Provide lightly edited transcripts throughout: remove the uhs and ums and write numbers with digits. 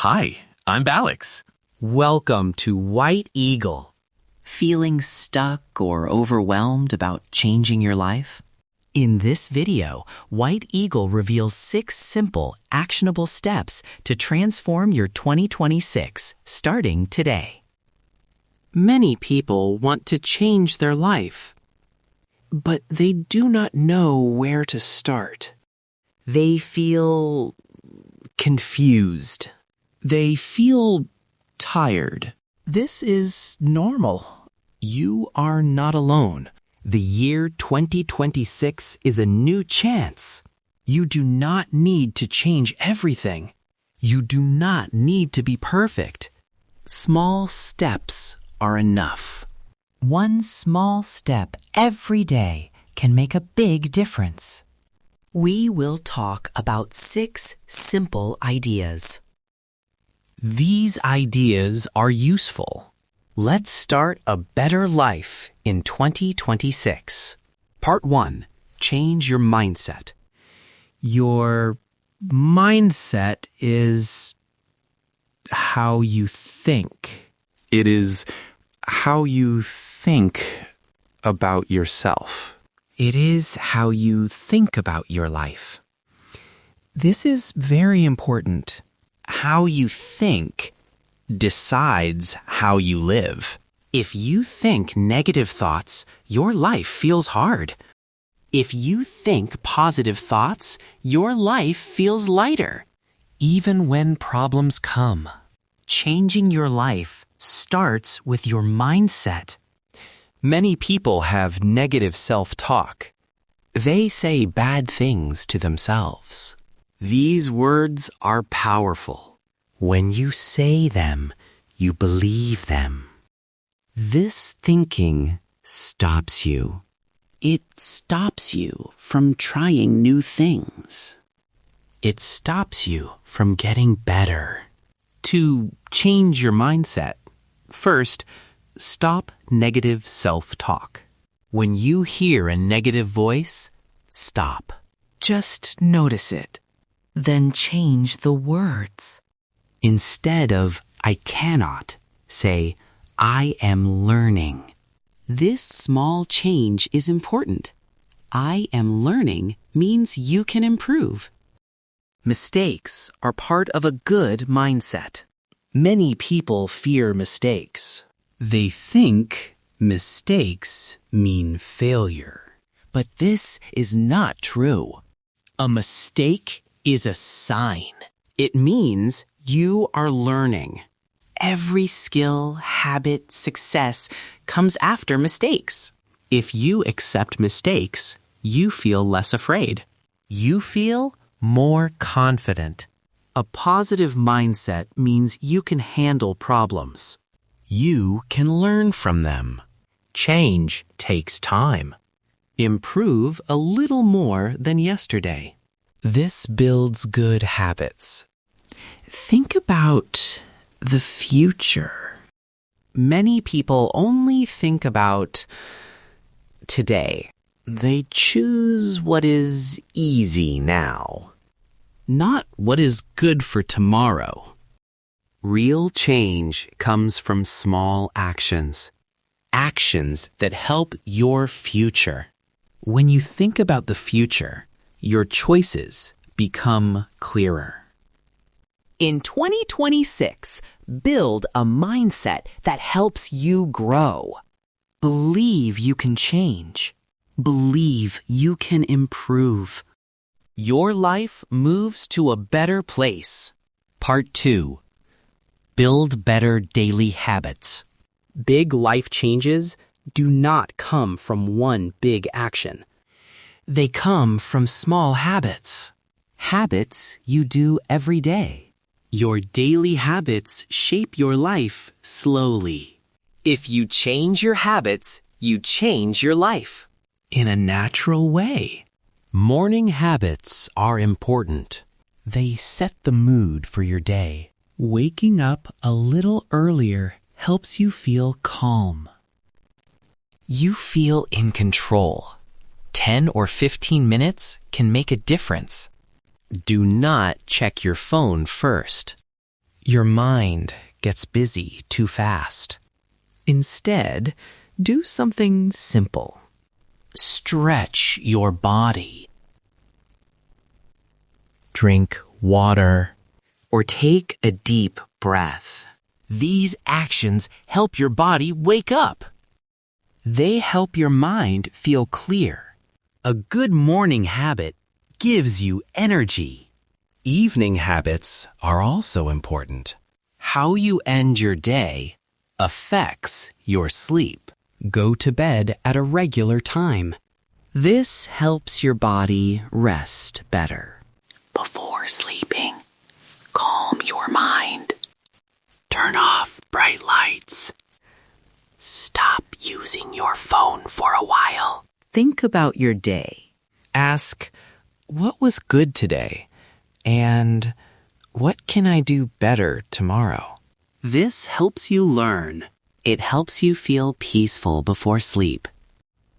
Hi, I'm Balix. Welcome to White Eagle. Feeling stuck or overwhelmed about changing your life? In this video, White Eagle reveals 6 simple, actionable steps to transform your 2026, starting today. Many people want to change their life, but they do not know where to start. They feel confused. They feel tired. This is normal. You are not alone. The year 2026 is a new chance. You do not need to change everything. You do not need to be perfect. Small steps are enough. One small step every day can make a big difference. We will talk about 6 simple ideas. These ideas are useful. Let's start a better life in 2026. Part 1. Change your mindset. Your mindset is how you think. It is how you think about yourself. It is how you think about your life. This is very important. How you think decides how you live. If you think negative thoughts, your life feels hard. If you think positive thoughts, your life feels lighter. Even when problems come, changing your life starts with your mindset. Many people have negative self-talk. They say bad things to themselves. These words are powerful. When you say them, you believe them. This thinking stops you. It stops you from trying new things. It stops you from getting better. To change your mindset, first, stop negative self-talk. When you hear a negative voice, stop. Just notice it. Then change the words. Instead of I cannot, say I am learning. This small change is important. I am learning means you can improve. Mistakes are part of a good mindset. Many people fear mistakes. They think mistakes mean failure. But this is not true. A mistake is a sign. It means you are learning. Every skill, habit, success comes after mistakes. If you accept mistakes, you feel less afraid. You feel more confident. A positive mindset means you can handle problems. You can learn from them. Change takes time. Improve a little more than yesterday. This builds good habits. Think about the future. Many people only think about today. They choose what is easy now, not what is good for tomorrow. Real change comes from small actions. Actions that help your future. When you think about the future, your choices become clearer. In 2026, build a mindset that helps you grow. Believe you can change. Believe you can improve. Your life moves to a better place. Part 2. Build better daily habits. Big life changes do not come from one big action. They come from small habits. Habits you do every day. Your daily habits shape your life slowly. If you change your habits, you change your life. In a natural way. Morning habits are important. They set the mood for your day. Waking up a little earlier helps you feel calm. You feel in control. 10 or 15 minutes can make a difference. Do not check your phone first. Your mind gets busy too fast. Instead, do something simple. Stretch your body. Drink water. Or take a deep breath. These actions help your body wake up. They help your mind feel clear. A good morning habit gives you energy. Evening habits are also important. How you end your day affects your sleep. Go to bed at a regular time. This helps your body rest better. Before sleeping, calm your mind. Turn off bright lights. Stop using your phone for a while. Think about your day. Ask, what was good today? And what can I do better tomorrow? This helps you learn. It helps you feel peaceful before sleep.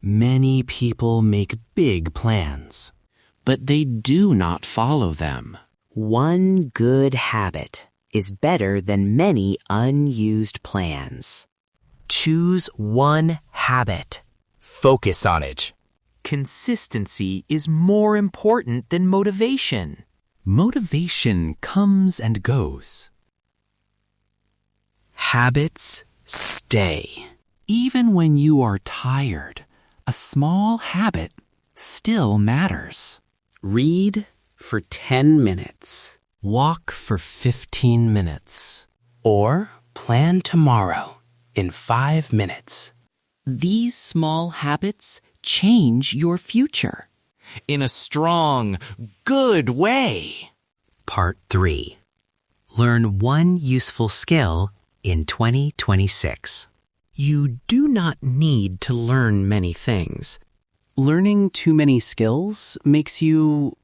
Many people make big plans, but they do not follow them. One good habit is better than many unused plans. Choose one habit. Focus on it. Consistency is more important than motivation. Motivation comes and goes. Habits stay. Even when you are tired, a small habit still matters. Read for 10 minutes. Walk for 15 minutes. Or plan tomorrow in 5 minutes. These small habits change your future. In a strong, good way. Part 3. Learn one useful skill in 2026. You do not need to learn many things. Learning too many skills makes you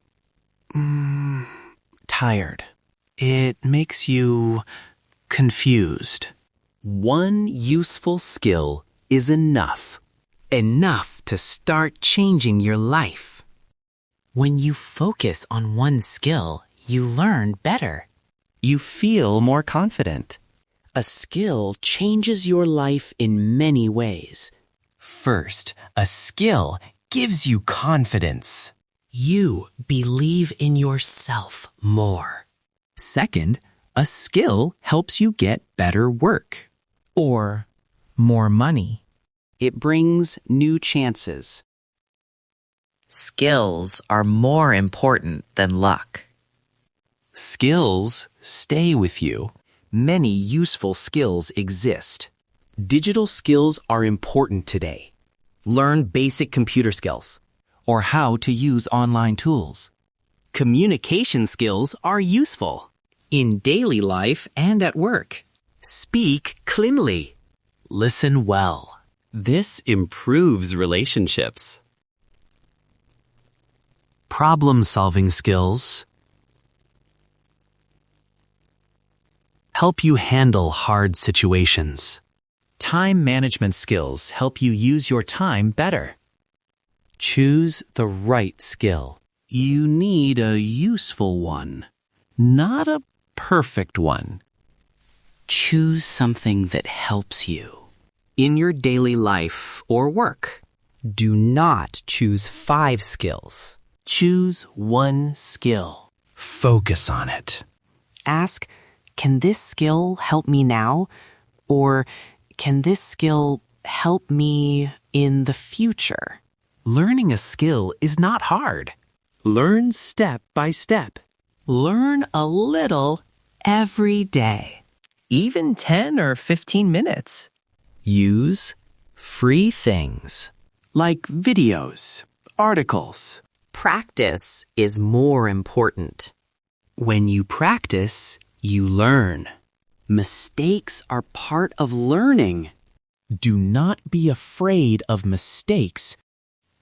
Tired. It makes you confused. One useful skill is enough. Enough to start changing your life. When you focus on one skill, you learn better. You feel more confident. A skill changes your life in many ways. First, a skill gives you confidence. You believe in yourself more. Second, a skill helps you get better work. Or more money. It brings new chances. Skills are more important than luck. Skills stay with you. Many useful skills exist. Digital skills are important today. Learn basic computer skills. Or how to use online tools. Communication skills are useful in daily life and at work. Speak cleanly. Listen well. This improves relationships. Problem-solving skills help you handle hard situations. Time management skills help you use your time better. Choose the right skill. You need a useful one, not a perfect one. Choose something that helps you. In your daily life or work, do not choose 5 skills. Choose one skill. Focus on it. Ask, can this skill help me now? Or can this skill help me in the future? Learning a skill is not hard. Learn step by step. Learn a little every day. Even 10 or 15 minutes. Use free things like videos, articles. Practice is more important. When you practice, you learn. Mistakes are part of learning. Do not be afraid of mistakes.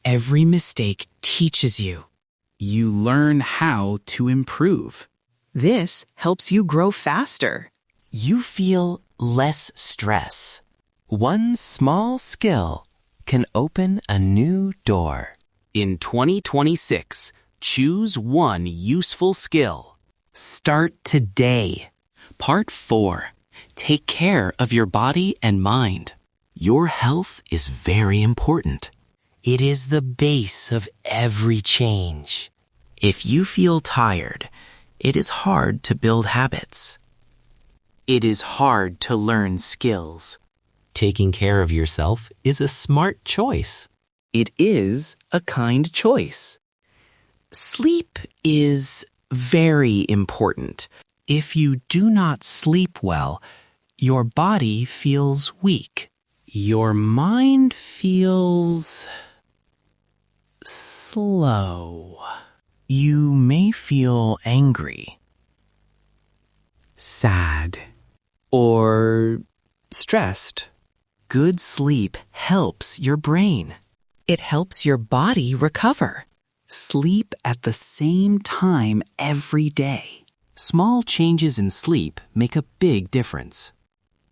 Every mistake teaches you. You learn how to improve. This helps you grow faster. You feel less stress. One small skill can open a new door. In 2026, choose one useful skill. Start today. Part 4. Take care of your body and mind. Your health is very important. It is the base of every change. If you feel tired, it is hard to build habits. It is hard to learn skills. Taking care of yourself is a smart choice. It is a kind choice. Sleep is very important. If you do not sleep well, your body feels weak. Your mind feels slow. You may feel angry, sad, Or stressed. Good sleep helps your brain. It helps your body recover. Sleep at the same time every day. Small changes in sleep make a big difference.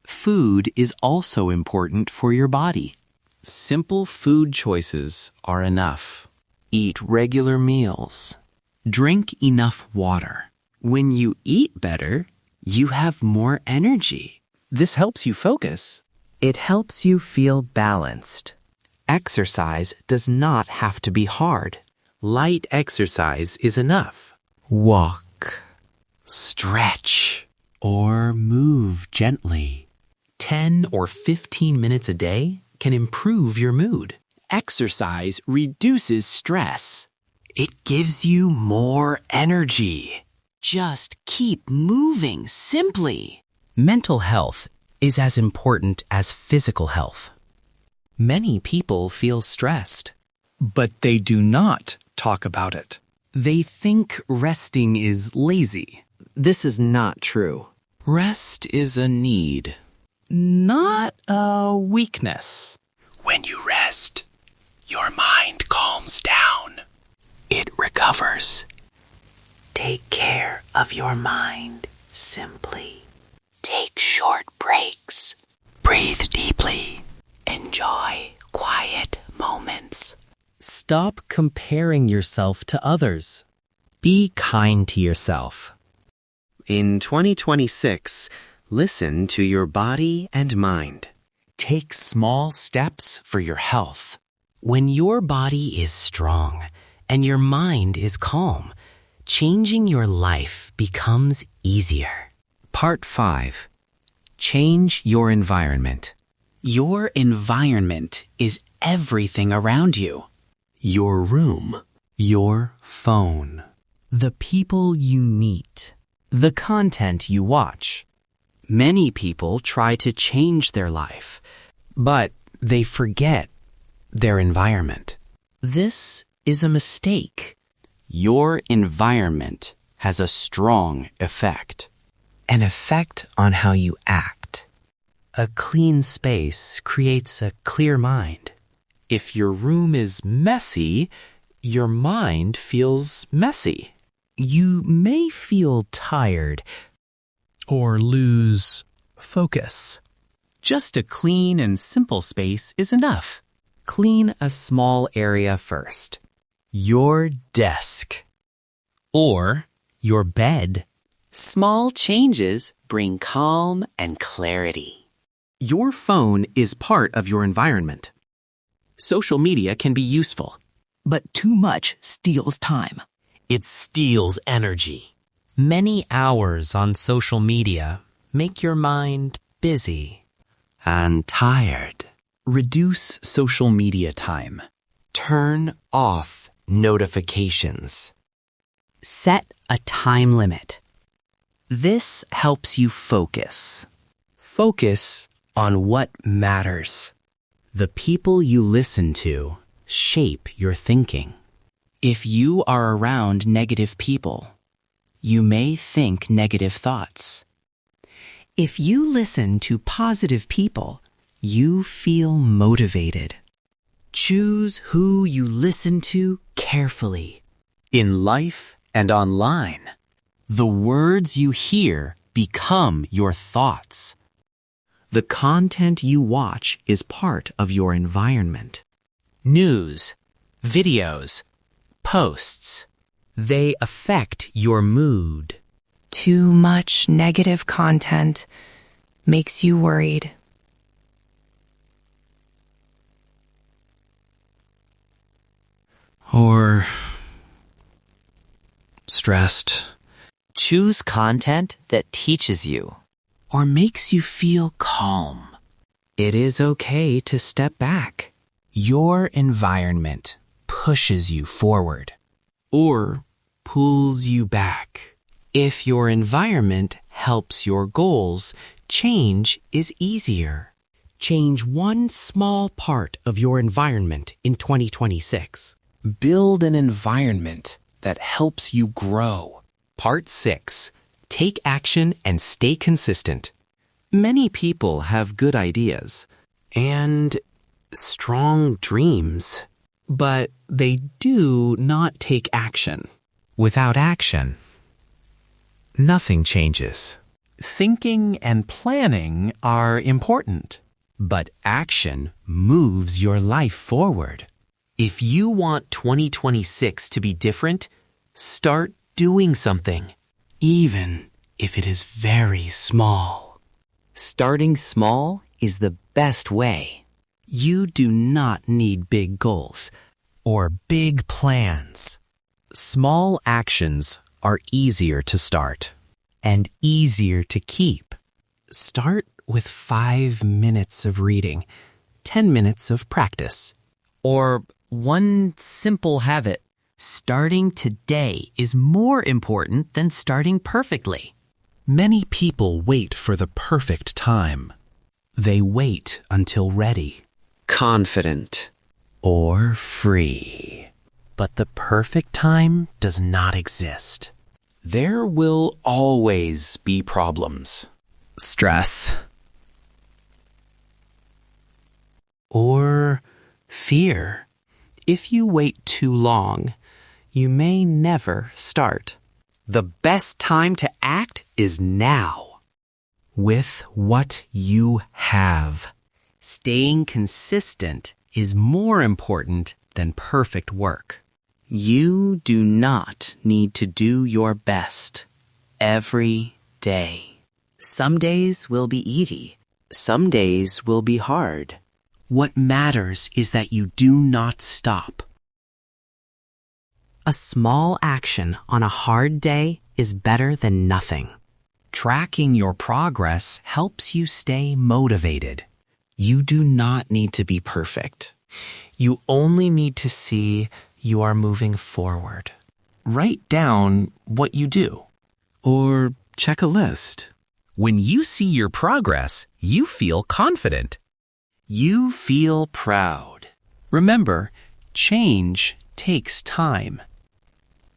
Food is also important for your body. Simple food choices are enough. Eat regular meals. Drink enough water. When you eat better, you have more energy. This helps you focus. It helps you feel balanced. Exercise does not have to be hard. Light exercise is enough. Walk, stretch, or move gently. 10 or 15 minutes a day can improve your mood. Exercise reduces stress. It gives you more energy. Just keep moving simply. Mental health is as important as physical health. Many people feel stressed, but they do not talk about it. They think resting is lazy. This is not true. Rest is a need. Not a weakness. When you rest, your mind calms down. It recovers. Take care of your mind simply. Take short breaks. Breathe deeply. Enjoy quiet moments. Stop comparing yourself to others. Be kind to yourself. In 2026, listen to your body and mind. Take small steps for your health. When your body is strong and your mind is calm, changing your life becomes easier. Part 5. Change your environment. Your environment is everything around you. Your room, your phone, the people you meet, the content you watch. Many people try to change their life, but they forget their environment. This is a mistake. Your environment has a strong effect. An effect on how you act. A clean space creates a clear mind. If your room is messy, your mind feels messy. You may feel tired or lose focus. Just a clean and simple space is enough. Clean a small area first. Your desk or your bed. Small changes bring calm and clarity. Your phone is part of your environment. Social media can be useful, but too much steals time. It steals energy. Many hours on social media make your mind busy and tired. Reduce social media time. Turn off notifications. Set a time limit. This helps you focus. Focus on what matters. The people you listen to shape your thinking. If you are around negative people, you may think negative thoughts. If you listen to positive people, you feel motivated. Choose who you listen to carefully. In life and online, the words you hear become your thoughts. The content you watch is part of your environment. News, videos, posts. They affect your mood. Too much negative content makes you worried. Or stressed. Choose content that teaches you or makes you feel calm. It is okay to step back. Your environment pushes you forward or pulls you back. If your environment helps your goals, change is easier. Change one small part of your environment in 2026. Build an environment that helps you grow. Part 6. Take action and stay consistent. Many people have good ideas and strong dreams, but they do not take action. Without action, nothing changes. Thinking and planning are important, but action moves your life forward. If you want 2026 to be different, start doing something, even if it is very small. Starting small is the best way. You do not need big goals or big plans. Small actions are easier to start and easier to keep. Start with 5 minutes of reading, 10 minutes of practice, or one simple habit. Starting today is more important than starting perfectly. Many people wait for the perfect time. They wait until ready, confident, or free. But the perfect time does not exist. There will always be problems, stress, or fear. If you wait too long, you may never start. The best time to act is now. With what you have. Staying consistent is more important than perfect work. You do not need to do your best every day. Some days will be easy. Some days will be hard. What matters is that you do not stop. A small action on a hard day is better than nothing. Tracking your progress helps you stay motivated. You do not need to be perfect. You only need to see you are moving forward. Write down what you do, or check a list. When you see your progress, you feel confident. You feel proud. Remember, change takes time.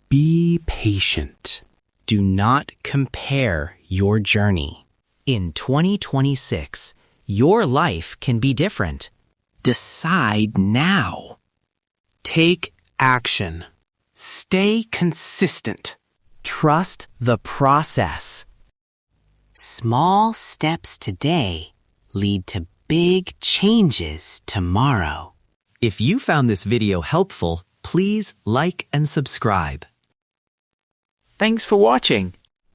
Be patient. Do not compare your journey. In 2026, your life can be different. Decide now. Take action. Stay consistent. Trust the process. Small steps today lead to big changes tomorrow. If you found this video helpful, please like and subscribe. Thanks for watching.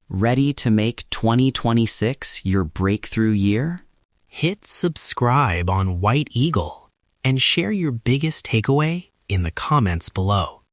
Ready to make 2026 your breakthrough year? Hit subscribe on White Eagle and share your biggest takeaway in the comments below.